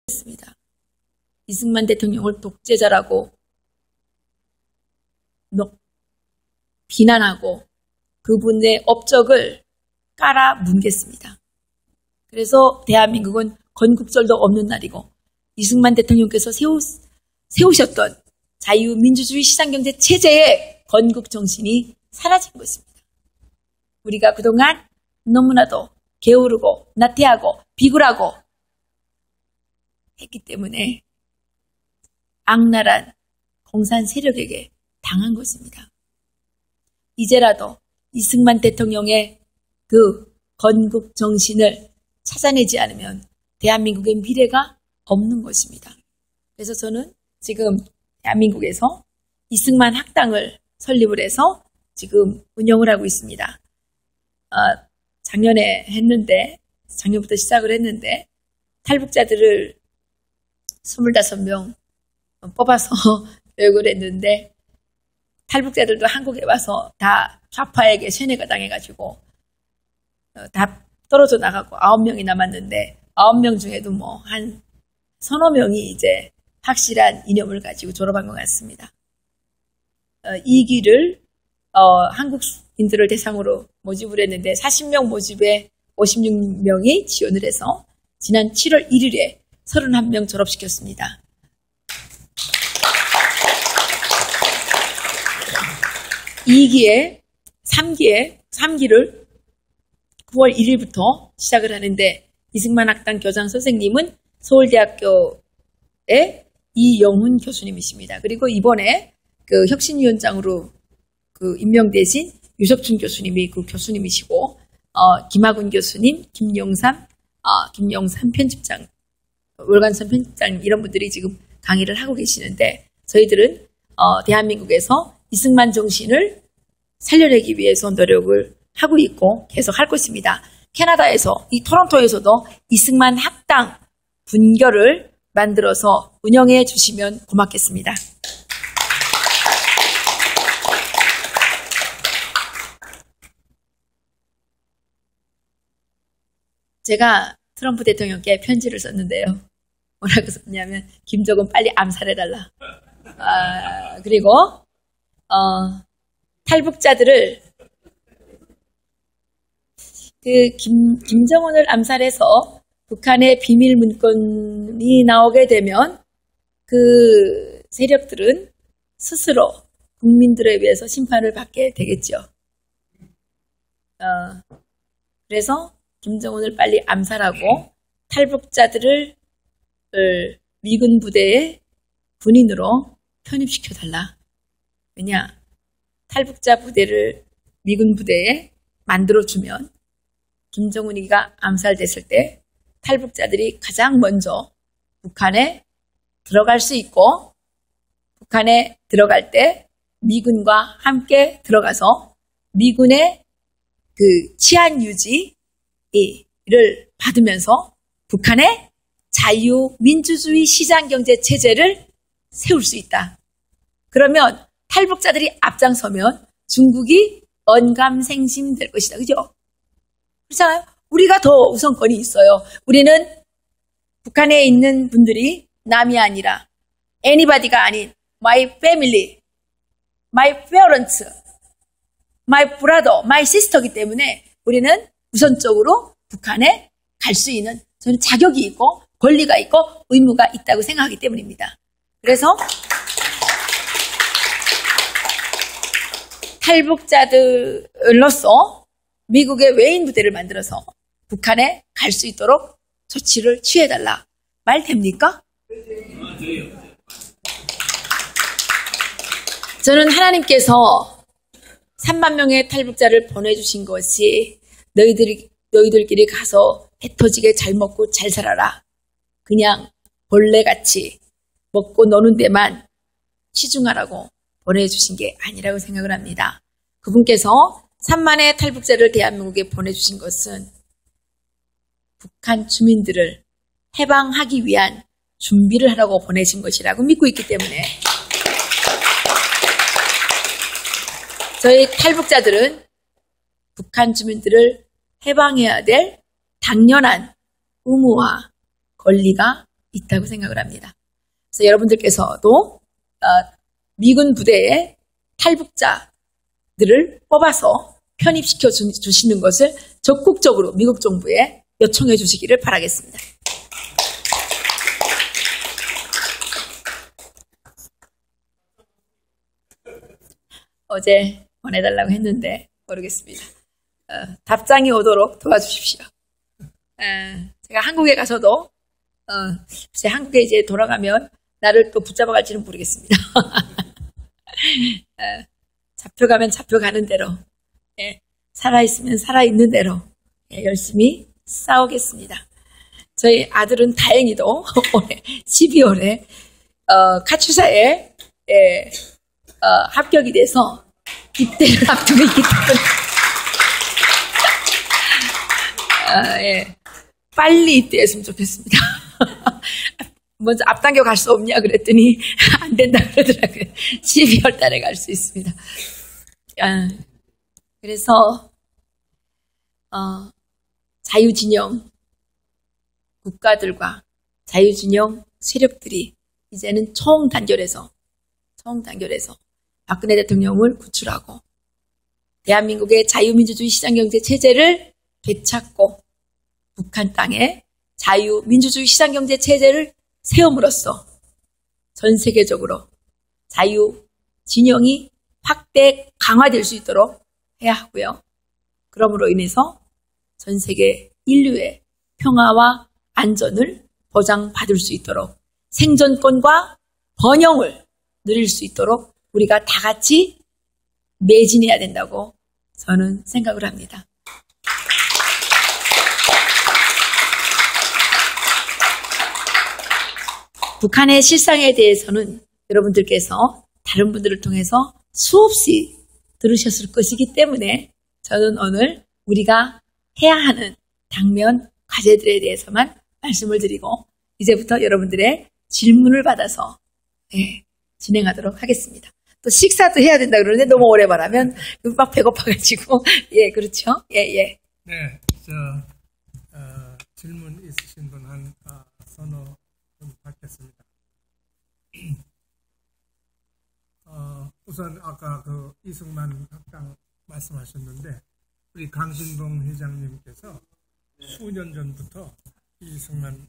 했습니다. 이승만 대통령을 독재자라고 비난하고 그분의 업적을 깔아 뭉갰습니다. 그래서 대한민국은 건국절도 없는 날이고 이승만 대통령께서 세우셨던 자유민주주의 시장경제 체제의 건국 정신이 사라진 것입니다. 우리가 그동안 너무나도 게으르고 나태하고 비굴하고 했기 때문에 악랄한 공산 세력에게 당한 것입니다. 이제라도 이승만 대통령의 그 건국 정신을 찾아내지 않으면 대한민국의 미래가 없는 것입니다. 그래서 저는 지금 대한민국에서 이승만 학당을 설립을 해서 지금 운영을 하고 있습니다. 작년부터 시작을 했는데 탈북자들을 25명 뽑아서 교육을 했는데 탈북자들도 한국에 와서 다 좌파에게 세뇌가 당해가지고 다 떨어져 나가고 9명이 남았는데 9명 중에도 뭐 한 서너 명이 이제 확실한 이념을 가지고 졸업한 것 같습니다. 이 길을 한국인들을 대상으로 모집을 했는데 40명 모집에 56명이 지원을 해서 지난 7월 1일에 31명 졸업시켰습니다. 2기에 3기를 9월 1일부터 시작을 하는데 이승만 학당 교장 선생님은 서울대학교의 이영훈 교수님이십니다. 그리고 이번에 그 혁신위원장으로 그 임명되신 유석춘 교수님이 그 교수님이시고 김학훈 교수님, 김영삼 편집장, 월간선 편집장 이런 분들이 지금 강의를 하고 계시는데 저희들은 대한민국에서 이승만 정신을 살려내기 위해서 노력을 하고 있고 계속 할 것입니다. 캐나다에서 이 토론토에서도 이승만 학당 분교를 만들어서 운영해 주시면 고맙겠습니다. 제가 트럼프 대통령께 편지를 썼는데요. 뭐라고 썼냐면 김정은 빨리 암살해달라. 그리고 탈북자들을 김정은을 암살해서 북한의 비밀 문건이 나오게 되면 그 세력들은 스스로 국민들에 의해서 심판을 받게 되겠죠. 그래서 김정은을 빨리 암살하고 탈북자들을 미군 부대의 군인으로 편입시켜달라. 왜냐? 탈북자 부대를 미군 부대에 만들어주면 김정은이가 암살됐을 때 탈북자들이 가장 먼저 북한에 들어갈 수 있고 북한에 들어갈 때 미군과 함께 들어가서 미군의 그 치안 유지를 받으면서 북한의 자유민주주의 시장경제 체제를 세울 수 있다. 그러면 탈북자들이 앞장서면 중국이 언감생심될 것이다. 그죠? 그렇잖아요? 우리가 더 우선권이 있어요. 우리는 북한에 있는 분들이 남이 아니라 anybody가 아닌 my family, my parents, my brother, my sister이기 때문에 우리는 우선적으로 북한에 갈 수 있는 저는 자격이 있고 권리가 있고 의무가 있다고 생각하기 때문입니다. 그래서 탈북자들로서 미국의 외인 부대를 만들어서 북한에 갈 수 있도록 조치를 취해달라. 말 됩니까? 저는 하나님께서 3만 명의 탈북자를 보내주신 것이 너희들끼리 가서 배 터지게 잘 먹고 잘 살아라. 그냥 벌레같이 먹고 노는 데만 치중하라고 보내주신 게 아니라고 생각을 합니다. 그분께서 3만의 탈북자를 대한민국에 보내주신 것은 북한 주민들을 해방하기 위한 준비를 하라고 보내신 것이라고 믿고 있기 때문에 저희 탈북자들은 북한 주민들을 해방해야 될 당연한 의무와 권리가 있다고 생각을 합니다. 그래서 여러분들께서도 미군 부대에 탈북자들을 뽑아서 편입시켜 주시는 것을 적극적으로 미국 정부에 요청해 주시기를 바라겠습니다. 어제 보내달라고 했는데 모르겠습니다. 답장이 오도록 도와주십시오. 제가 한국에 가서도 한국에 이제 돌아가면 나를 또 붙잡아 갈지는 모르겠습니다. 잡혀가면 잡혀가는 대로, 살아있으면 살아있는 대로 열심히 싸우겠습니다. 저희 아들은 다행히도 올해 12월에 카츄사에 합격이 돼서 입대를 앞두고 있기 때문에 빨리 입대했으면 좋겠습니다. 먼저 앞당겨 갈 수 없냐 그랬더니 안 된다 그러더라고요. 12월 달에 갈 수 있습니다. 그래서 자유진영 국가들과 자유진영 세력들이 이제는 총단결해서 박근혜 대통령을 구출하고 대한민국의 자유민주주의 시장경제 체제를 되찾고 북한 땅에 자유민주주의 시장경제 체제를 세움으로써 전 세계적으로 자유진영이 확대 강화될 수 있도록 해야 하고요. 그러므로 인해서 전 세계 인류의 평화와 안전을 보장받을 수 있도록 생존권과 번영을 누릴 수 있도록 우리가 다 같이 매진해야 된다고 저는 생각을 합니다. 북한의 실상에 대해서는 여러분들께서 다른 분들을 통해서 수없이 들으셨을 것이기 때문에 저는 오늘 우리가 해야 하는 당면 과제들에 대해서만 말씀을 드리고 이제부터 여러분들의 질문을 받아서 진행하도록 하겠습니다. 또 식사도 해야 된다 그러는데 너무 오래 말하면 막 배고파가지고 그렇죠? 네, 질문 있으신 분 한 서너 분 받겠습니다. 우선 아까 그 이승만 학당 말씀하셨는데 우리 강신봉 회장님께서 수년 전부터 이승만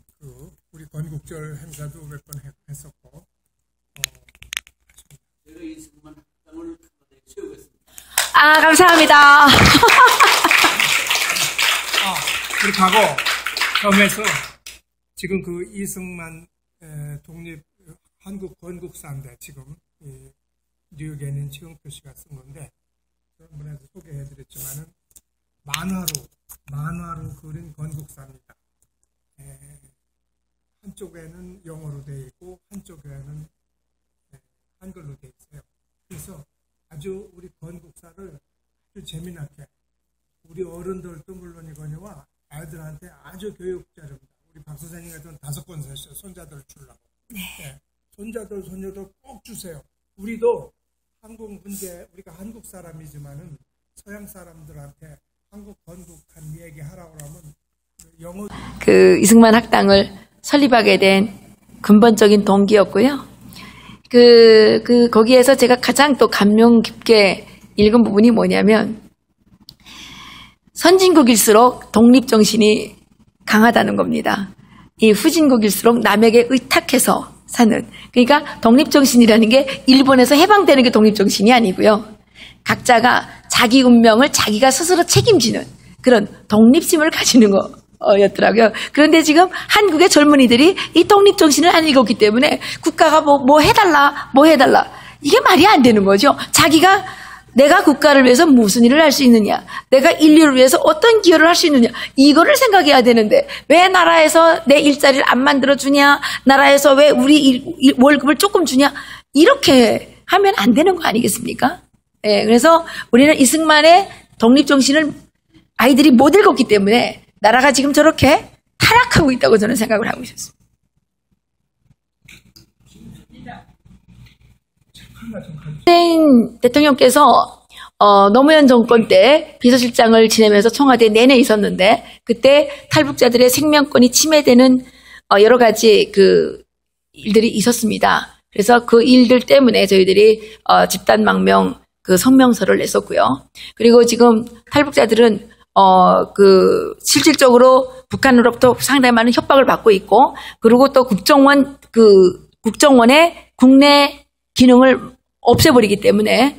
우리 건국절 행사도 몇 번 했었고 제가 이승만 학당을 세우겠습니다. 감사합니다. 그렇게 하고 점에서 지금 그 이승만 독립 한국 건국사인데 지금 뉴욕에 있는 지금 표시가 쓴 건데 지난번에도 소개해드렸지만은 만화로 그린 건국사입니다. 한쪽에는 영어로 되어 있고 한쪽에는 한글로 되어 있어요. 그래서 아주 우리 건국사를 아주 재미나게 우리 어른들도 물론이거니와 아이들한테 아주 교육자료입니다. 우리 박 선생님 같은 5권 사셨어요. 손자들 주려고. 손자들 손녀들 꼭 주세요. 우리도 한국 문제, 우리가 한국 사람이지만은 서양 사람들한테 한국 건국한 얘기 하라고 하면 영어. 이승만 학당을 설립하게 된 근본적인 동기였고요. 거기에서 제가 가장 또 감명 깊게 읽은 부분이 뭐냐면 선진국일수록 독립정신이 강하다는 겁니다. 이 후진국일수록 남에게 의탁해서 사는. 그러니까 독립정신이라는 게 일본에서 해방되는 게 독립정신이 아니고요. 각자가 자기 운명을 자기가 스스로 책임지는 그런 독립심을 가지는 거였더라고요. 그런데 지금 한국의 젊은이들이 이 독립정신을 안 읽었기 때문에 국가가 뭐 해달라 이게 말이 안 되는 거죠. 내가 국가를 위해서 무슨 일을 할 수 있느냐, 내가 인류를 위해서 어떤 기여를 할 수 있느냐, 이거를 생각해야 되는데 왜 나라에서 내 일자리를 안 만들어주냐, 나라에서 왜 우리 월급을 조금 주냐, 이렇게 하면 안 되는 거 아니겠습니까? 그래서 우리는 이승만의 독립정신을 아이들이 못 읽었기 때문에 나라가 지금 저렇게 타락하고 있다고 저는 생각을 하고 있었습니다. 대통령께서 노무현 정권 때 비서실장을 지내면서 청와대 내내 있었는데 그때 탈북자들의 생명권이 침해되는 여러 가지 그 일들이 있었습니다. 그래서 그 일들 때문에 저희들이 집단 망명 그 성명서를 냈었고요. 그리고 지금 탈북자들은 그 실질적으로 북한으로부터 상당히 많은 협박을 받고 있고, 그리고 또 국정원의 국내 기능을 없애버리기 때문에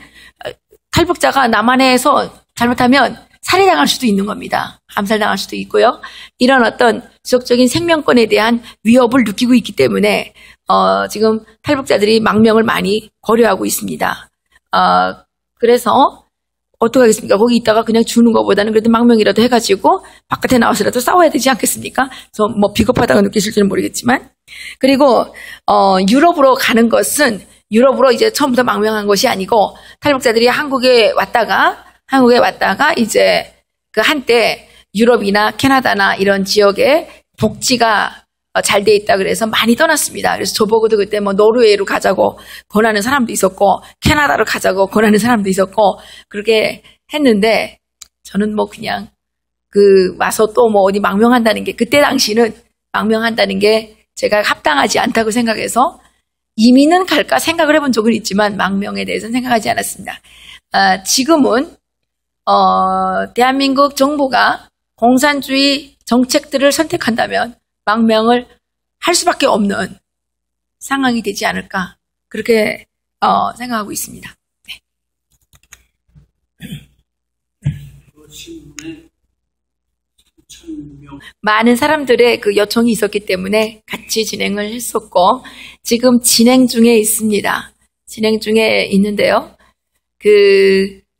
탈북자가 남한에서 잘못하면 살해당할 수도 있는 겁니다. 암살당할 수도 있고요. 이런 어떤 지속적인 생명권에 대한 위협을 느끼고 있기 때문에 지금 탈북자들이 망명을 많이 고려하고 있습니다. 그래서 어떻게 하겠습니까? 거기 있다가 그냥 죽는 것보다는 그래도 망명이라도 해가지고 바깥에 나와서라도 싸워야 되지 않겠습니까? 저 뭐 비겁하다고 느끼실지는 모르겠지만. 그리고 유럽으로 가는 것은 유럽으로 이제 처음부터 망명한 것이 아니고, 탈북자들이 한국에 왔다가 이제 그 한때 유럽이나 캐나다나 이런 지역에 복지가 잘 돼 있다 그래서 많이 떠났습니다. 그래서 저보고도 그때 뭐 노르웨이로 가자고 권하는 사람도 있었고, 캐나다로 가자고 권하는 사람도 있었고, 그렇게 했는데, 저는 뭐 그냥 와서 또 뭐 어디 망명한다는 게, 그때 당시는 망명한다는 게 제가 합당하지 않다고 생각해서 이민은 갈까 생각을 해본 적은 있지만 망명에 대해서는 생각하지 않았습니다. 지금은 대한민국 정부가 공산주의 정책들을 선택한다면 망명을 할 수밖에 없는 상황이 되지 않을까, 그렇게 생각하고 있습니다. 많은 사람들의 그 요청이 있었기 때문에 같이 진행을 했었고, 지금 진행 중에 있습니다. 진행 중에 있는데요.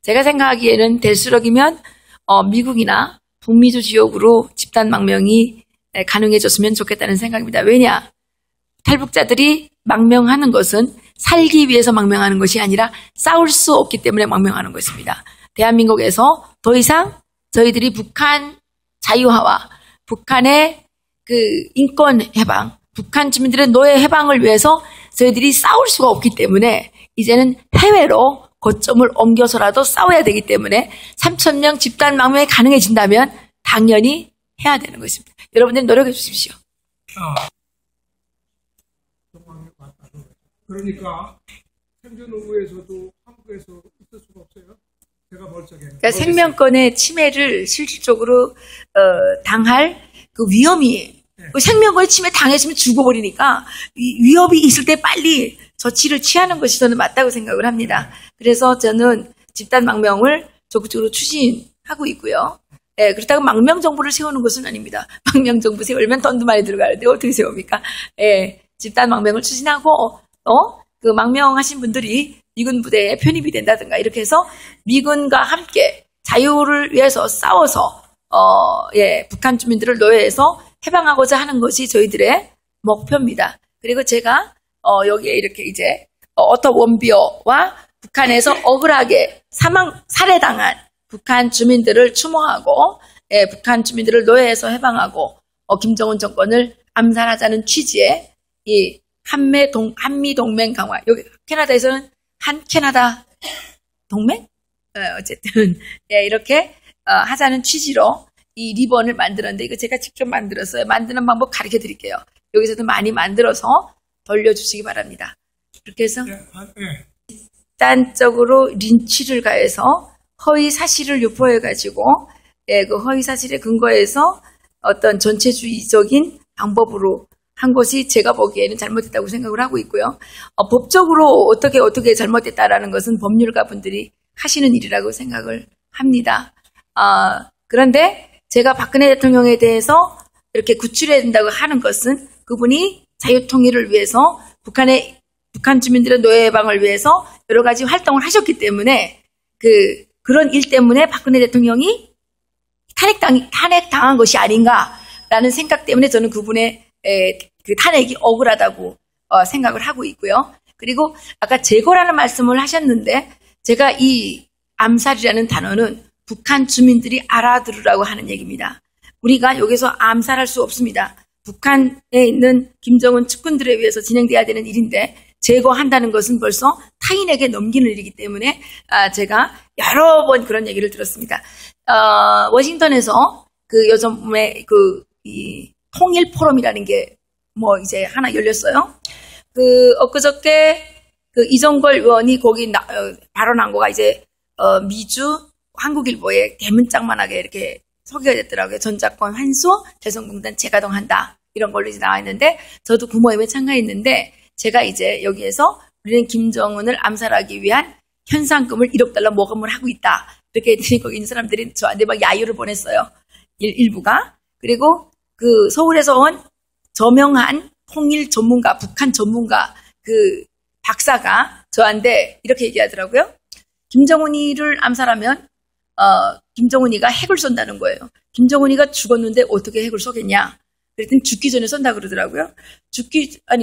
제가 생각하기에는 될수록이면 미국이나 북미주 지역으로 집단 망명이 가능해졌으면 좋겠다는 생각입니다. 왜냐? 탈북자들이 망명하는 것은 살기 위해서 망명하는 것이 아니라 싸울 수 없기 때문에 망명하는 것입니다. 대한민국에서 더 이상 저희들이 북한 자유화와 북한의 그 인권 해방, 북한 주민들의 노예 해방을 위해서 저희들이 싸울 수가 없기 때문에 이제는 해외로 거점을 옮겨서라도 싸워야 되기 때문에 3,000명 집단 망명이 가능해진다면 당연히 해야 되는 것입니다. 여러분들 노력해 주십시오. 그러니까 생존노구에서도 한국에서 있을 수가 없어요. 제가 멀쩡해요. 그러니까 생명권의 침해를 실질적으로 당할 그 위험이, 그 생명권의 침해 당했으면 죽어버리니까 이 위협이 있을 때 빨리 조치를 취하는 것이 저는 맞다고 생각을 합니다. 그래서 저는 집단 망명을 적극적으로 추진하고 있고요. 예, 그렇다고 망명 정부를 세우는 것은 아닙니다. 망명 정부 세우려면 돈도 많이 들어가는데 어떻게 세웁니까? 예, 집단 망명을 추진하고 그 망명하신 분들이 미군 부대에 편입이 된다든가 이렇게 해서 미군과 함께 자유를 위해서 싸워서 북한 주민들을 노예에서 해방하고자 하는 것이 저희들의 목표입니다. 그리고 제가 여기에 이렇게 이제 어터 원비어와 북한에서 억울하게 살해당한 북한 주민들을 추모하고, 북한 주민들을 노예에서 해방하고 김정은 정권을 암살하자는 취지의 이 한미 동맹 강화. 여기 캐나다에서는 한 캐나다 동맹? 어쨌든 이렇게 하자는 취지로 이 리본을 만들었는데, 이거 제가 직접 만들었어요. 만드는 방법 가르쳐 드릴게요. 여기서도 많이 만들어서 돌려주시기 바랍니다. 그렇게 해서 집단적으로 린치를 가해서 허위 사실을 유포해가지고, 그 허위 사실에 근거해서 어떤 전체주의적인 방법으로 한 것이 제가 보기에는 잘못됐다고 생각을 하고 있고요. 법적으로 어떻게 잘못됐다라는 것은 법률가 분들이 하시는 일이라고 생각을 합니다. 그런데 제가 박근혜 대통령에 대해서 이렇게 구출해야 된다고 하는 것은 그분이 자유통일을 위해서 북한 주민들의 노예 해방을 위해서 여러 가지 활동을 하셨기 때문에 그런 일 때문에 박근혜 대통령이 탄핵당한 것이 아닌가라는 생각 때문에 저는 그분의 그 탄핵이 억울하다고 생각을 하고 있고요. 그리고 아까 제거라는 말씀을 하셨는데, 제가 이 암살이라는 단어는 북한 주민들이 알아들으라고 하는 얘기입니다. 우리가 여기서 암살할 수 없습니다. 북한에 있는 김정은 측근들에 의해서 진행돼야 되는 일인데 제거한다는 것은 벌써 타인에게 넘기는 일이기 때문에 제가 여러 번 그런 얘기를 들었습니다. 워싱턴에서 그 요즘에 이 통일 포럼이라는 게 뭐 이제 하나 열렸어요. 엊그저께 이정걸 의원이 거기 발언한 거가 이제 미주 한국일보에 대문짝만하게 이렇게 소개가 됐더라고요. 전작권 환수, 대성공단 재가동한다. 이런 걸로 이제 나와 있는데, 저도 구모임에 참가했는데, 제가 이제 여기에서 우리는 김정은을 암살하기 위한 현상금을 1억 달러 모금을 하고 있다. 이렇게 했더니 거기 있는 사람들이 저한테 막 야유를 보냈어요. 일부가. 그리고 서울에서 온 저명한 통일 전문가, 북한 전문가 박사가 저한테 이렇게 얘기하더라고요. 김정은이를 암살하면 김정은이가 핵을 쏜다는 거예요. 김정은이가 죽었는데 어떻게 핵을 쏘겠냐? 그랬더니 죽기 전에 쏜다 그러더라고요.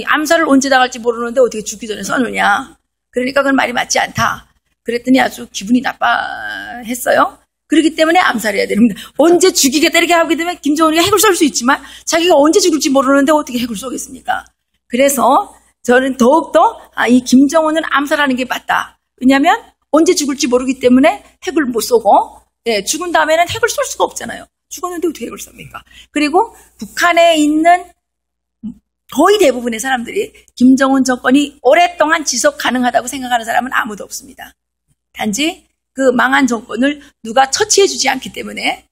암살을 언제 당할지 모르는데 어떻게 죽기 전에 쏘느냐? 그러니까 그건 말이 맞지 않다. 그랬더니 아주 기분이 나빠했어요. 그렇기 때문에 암살해야 됩니다. 언제 죽이겠다 이렇게 하게 되면 김정은이가 핵을 쏠 수 있지만 자기가 언제 죽을지 모르는데 어떻게 핵을 쏘겠습니까? 그래서 저는 더욱더 이 김정은을 암살하는 게 맞다. 왜냐하면 언제 죽을지 모르기 때문에 핵을 못 쏘고 죽은 다음에는 핵을 쏠 수가 없잖아요. 죽었는데 어떻게 핵을 쏩니까? 그리고 북한에 있는 거의 대부분의 사람들이 김정은 정권이 오랫동안 지속 가능하다고 생각하는 사람은 아무도 없습니다. 단지 망한 정권을 누가 처리해주지 않기 때문에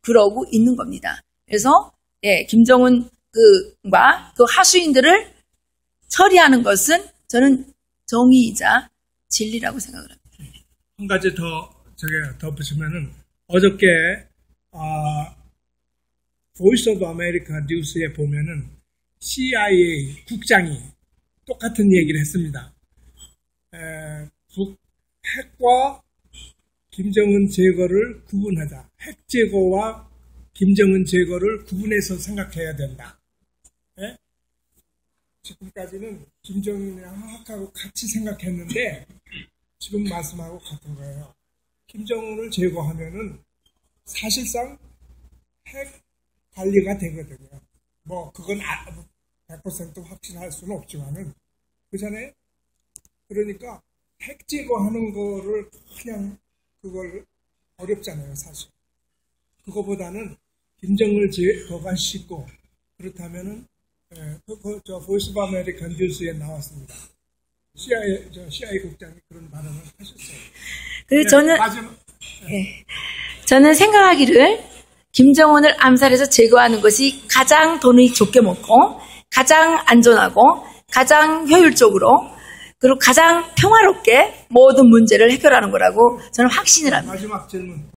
그러고 있는 겁니다. 그래서 김정은과 하수인들을 처리하는 것은 저는 정의이자 진리라고 생각을 합니다. 한 가지 더 덧붙이면은 어저께 보이스 오브 아메리카 뉴스에 보면은 CIA 국장이 똑같은 얘기를 했습니다. 핵과 김정은 제거를 구분하자. 핵 제거와 김정은 제거를 구분해서 생각해야 된다. 네? 지금까지는 김정은이랑 핵하고 같이 생각했는데 지금 말씀하고 같은 거예요. 김정은을 제거하면은 사실상 핵 관리가 되거든요. 뭐 그건 100% 확신할 수는 없지만은 그전에 그러니까 핵 제거하는 거를 그냥 그걸 어렵잖아요, 사실. 그거보다는 김정을 제거가 쉽고 그렇다면은 저 보이스 오브 아메리칸 뉴스에 나왔습니다. CIA 국장이 그런 발언을 하셨어요. 그리고 저는 생각하기를 김정은을 암살해서 제거하는 것이 가장 돈이 좋게 먹고 가장 안전하고 가장 효율적으로 그리고 가장 평화롭게 모든 문제를 해결하는 거라고 저는 확신을 합니다. 마지막 질문.